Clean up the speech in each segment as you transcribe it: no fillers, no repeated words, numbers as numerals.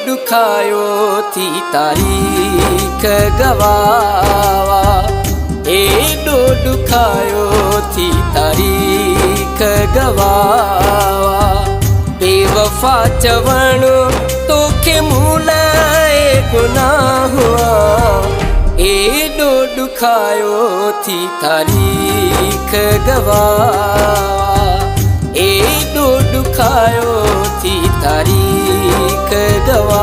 दुखायो थी तारीख गवावा, एडो दुखायो थी तारीख गवावा। बेवफा चवणो तोखे मूलाए गुनाह हुआ, एडो दुखायो थी तारीख गवावा, एडो दुखायो थी तारीख गवावा।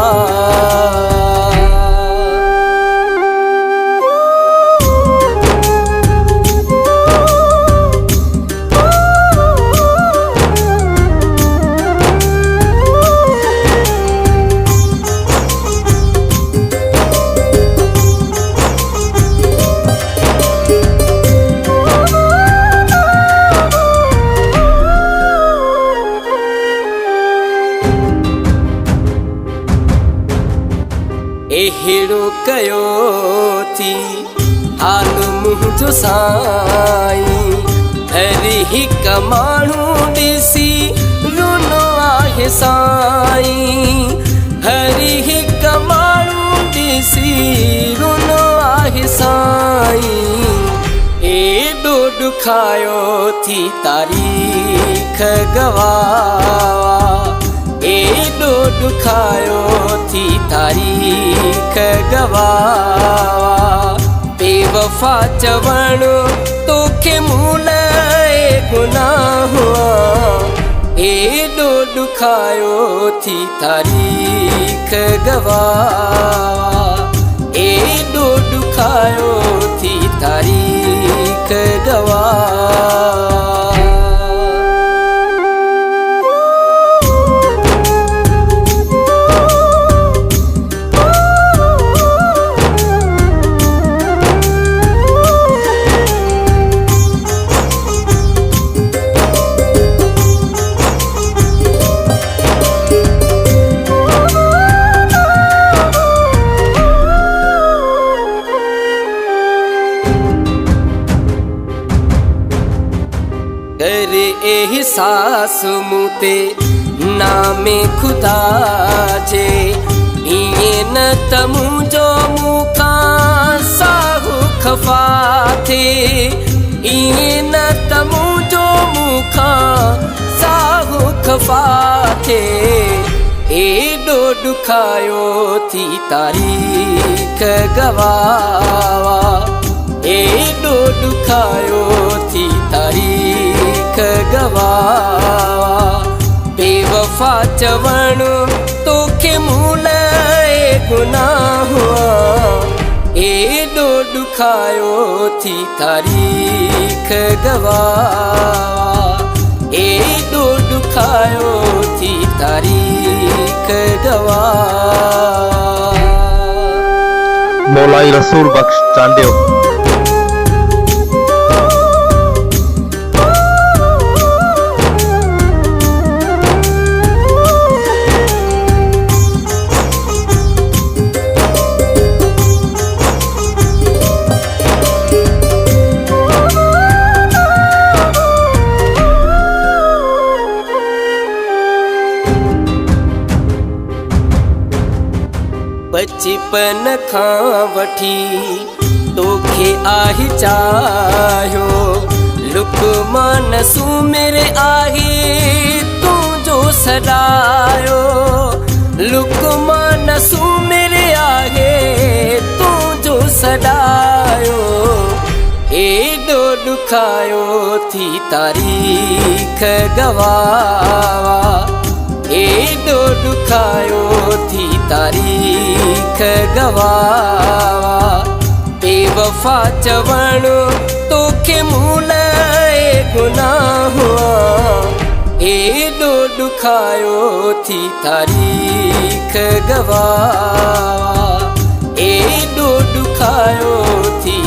एहिड़ो कयो थी हाल मुंहिंजो साईं, हर हिक माण्हू ॾिसी रुनो आहे साईं, हर हिक माण्हू ॾिसी रुनो आहे साईं। एॾो दुखायो थी तारीख गवावा, एडो दुखायो थी तारीख गवावा। बेवफा चवणो तोखे मूलाए गुनाह हुआ, एडो दुखायो थी तारीख गवावा, एडो दुखायो थी तारीख गवावा। करे एहसास मूते नामे खुदा जे, इएं न त मुंहिंजो मूंखां साहु खफ़ा थे, इएं न त मुंहिंजो मूंखां साहु खफ़ा थे। एडो दुखायो थी तारीख गवावा, एडो दुखायो थी तारीख गवावा। बेवफा चवणो तोखे मूलाए गुनाह हुआ, एडो दुखायो थी तारीख गवावा, एडो दुखायो थी तारीख गवावा। मौलाई रसूल बख्श चांडियो। बचपन खां वठी तोखे आहे चाहियो, लुकमान सुमिर आहे तुंहिंजो सॾायो, लुकमान सुमिर आहे तुंहिंजो सॾायो। एडो दुखायो थी तारीख गवावा, एडो दुखायो थी तारीख गवावा। बेवफा चवणो तोखे मूलाए गुनाह हुआ, एडो दुखायो थी तारीख गवावा, एडो दुखायो थी